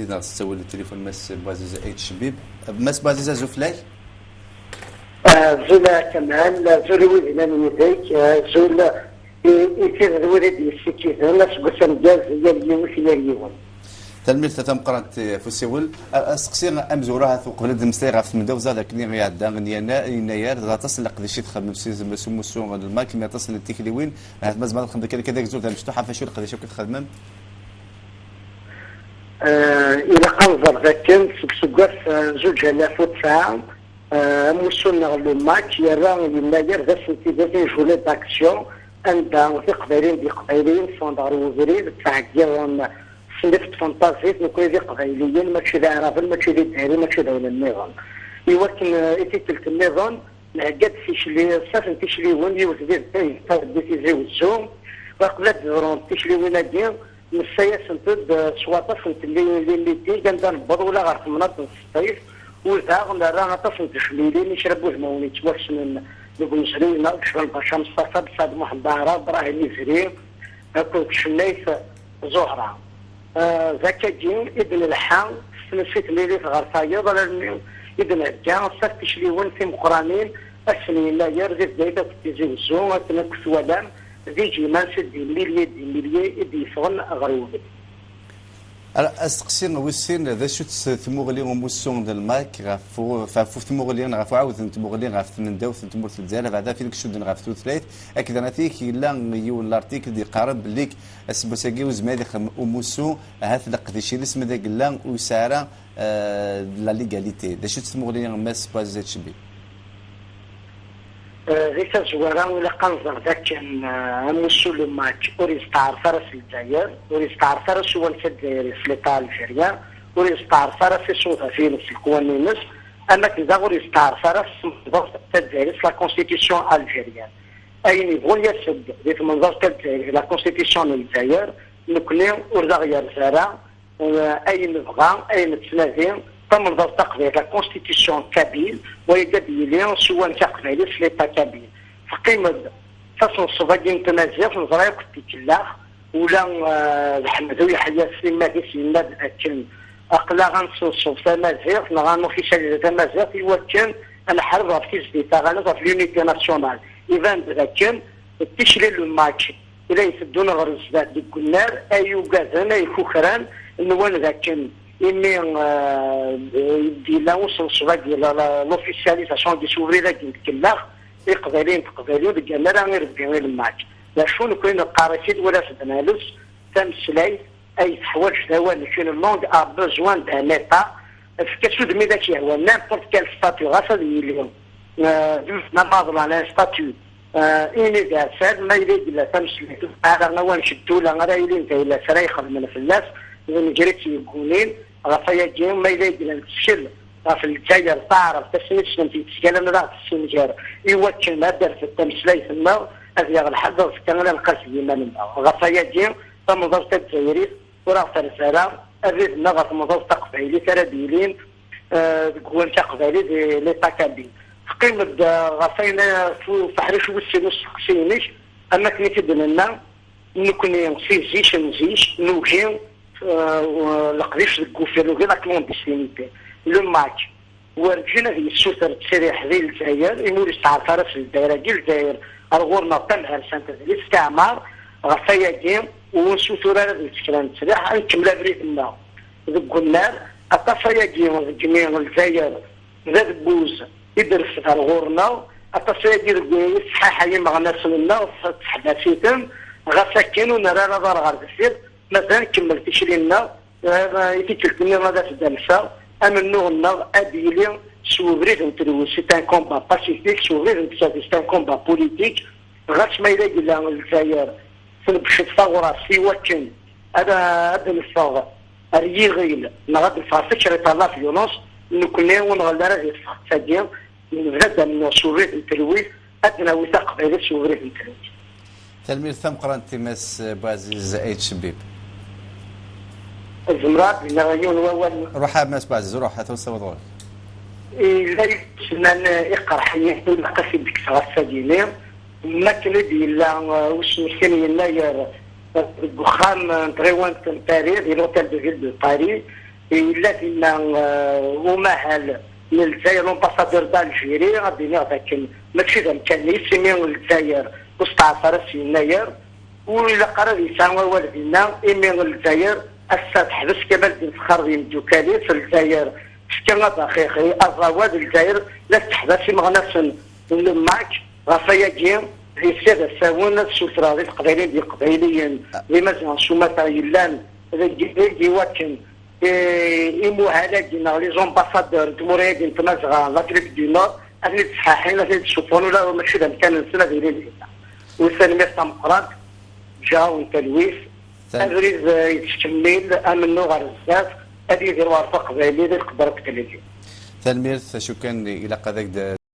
إذا تستوي التليفون مس بازيزة أي شبيب مس بازيزة زوفلاي زولا كمان زول إلى نيديك زول يصير الولد يسكت الناس قسم جاز يليون في يليون تلميذ تمقرنت في السول اسقسي امزورها ثوق بلاد مستيغ في مدوزه لكن يعدا يناير تصل قديش تخدم سي سمو الماك ما تصل التكليوين هاد مازال نخدم كذاك زول مفتوحه فشو قديش كتخدم الى قنظر ذاك سكسكاف زوج الاف وتسعه موسونا الماتش يرى يناير ذا سنتيزاتي جولي داكسيون عند في قبيلين دي قبيلين فوندار وزرير تاعكيون سلفت فانتازيت نكون دي قبيليين ماشي ذا عرب ماشي ذا داري ماشي ذا النظام يوكن إتي تلك النظام نعقد في شلي صافي تشلي وين يوزدير تاي ديتي زي والزوم وقبلت زورون تشلي وين دير نسايا سنتد سواطا فنت اللي دي كان نبض ولا غير في مناطق الصيف وذا رانا طفل تشليلين يشربوا الماء يتوسن نقول سرينا شغل باشا مصطفى بصاد محمد عرب راه يزري هاكو شنيف زهره ذاك جين ابن الحان نسيت ليلي في غرفايض ولا ابن الجان صار تشليون في مقرانين السنين لا يرزق دايما تيزي الزوم تنكس ودم ذي جيمان سدي مليي دي يفغن غروبي استقسينا ويسين ذا شو تموغلين وموسون ديال المايك غافو فافو تموغلين غافو عاود تموغلين غاف من داو تمور الجزائر بعدا فين كشود غاف ثلاث اكيد انا فيك الا يول الارتيكل دي قارب بليك اسبوساكي وزمادي خم وموسو هات لقديشي اسم داك لا وساره لا ليغاليتي ذا شو تموغلين ماس بازيت شبي ذيك الزوارة ولا قنصر ذاك موسو الماتش وريز تعرف راس الجزائر وريز تعرف راس هو الجزائر في ليطا الجزائرية وريز تعرف راس صوتها في نفس القوانين اما كذا وريز تعرف راس منظر الجزائر في لا كونستيتيسيون الجزائرية اي نيفو يسد في منظر الجزائر لا كونستيتيسيون الجزائر نكلي وردا غير زارا اي نبغى اي نتنازل تمنظر تقضي لا كونستيتيسيون كابيل ويقبيلين سواء تقبيلي في ليطا كابيل فقيمة فاصل الصفاقين تنازل نظرا كنت كلاخ ولا الحمد يحيى سليما في سليما أكن أقلا غنصوصو تمازيغ نغانو في شجرة تمازيغ يوكن الحرب في زديتا غانا في اليونيتي ناسيونال إيفان بذاكن تشري الماتش إلا يسدون غير الزباد ديك النار أيو كازان أي كوخران نوان ذاكن إني يدي لا وصل صفاق ديال لوفيسياليزاسيون دي سوفري ذاك كلاخ يقبلين ديك النار غير غير الماتش لا شو نكون قارسيد ولا سدنالوس تمسلاي اي تحوايج ثواني كاين اللونغ ا بوزوان دان ايتا كتسود مي داكشي هو نيمبورت كال ستاتيو غاسا اليوم نماضل على ستاتيو اينيفيرسال ما يريد لا تمسلي هذا نوان شدو لا غرايلين تا الا سرا يخدم في الناس نجريت يقولين غفايا جيم ما يريد لا تفشل في الجزائر تعرف تسميتش انت تتكلم لا تسميتش يوكل ما دار في التمثيليه ثم هذه الحظ كان لا نقاش ديما منها غفايا جيم تمنظر الجزائري وراه رساله الريد نغط منظر تقبيلي ترابيلين كون تقبيلي ليطا كابين قيمه غفاينا في حريش والسنوس سينيش اما كني كدنا نكون سيزيش نزيش نوجين لقديش الكوفير وكذا كلون ديسينيتي لو ماتش ورجينا في السوتر تسريح ذي الجزائر يمور يستعرف راس الدائره ديال الجزائر الغورنا تنهر سنه الاستعمار غفايا جيم ونسوتورا الكلام تسريح نكمل بريد النار ذوك النار اطفايا جيم جميع الجزائر ذات بوز يدرس في الغورنا اطفايا جيم صحاح يما غناس لنا تحدثيتم غساكن ونرى نظر غير كثير مثلا كمل تشرينا يتكلمني ماذا في الدمسة أمنو النار أديلي سوفريد انترو سي ان كومبا باسيفيك سوفريد انترو سي ان كومبا بوليتيك غاش ما يلاقي لا الجزائر باش تفاورا في وكن هذا الفاغ الريغيل نغاد الفاسك شريط الله في يونس نكون ونغلا راه يتفاجئ من بلاد من سوفريد انترو أدنى وثاق غير سوفريد انترو تلميذ ثم قرنت مس بازيز ايت شبيب الزمرات بين غيون وول روح مس بازيز روح توصل وضوء لا يسمى يقرا حياه المقاصد ديك السادينه ما كان الا واش نسمي يناير الدخان تغيوان باريس في لوتيل دو فيل دو باريس الذين ومهل للجزائر لومباسادور دالجيري غادي ذاك ماشي ذا كان يسمي الجزائر واستعصر في يناير وإلا قرر يساوي والدينا إمي الجزائر الساد حبس كمال الدين فخر بن دوكالي في الجزائر سكنا دقيقي الرواد الجزائر لا تحبس مغناس معك غفايا في السادة ساونا السلطة القبائليين دي قبائليين لمازال شومة يلان دي واكن إموهالات دينا لي زومباسادور تموريا دين تمازغا لافريك دي نور أغني تصحاحين أغني تشوفون ولا ماشي ذا كان السنة ديالي الإنسان وثاني ميستا مقرات جاو تلويث أغريز يتكمل أمنو غير بزاف هذه يدير ورفق قبائلي اللي تقدر تكلم تلميذ شكرا إلى قدك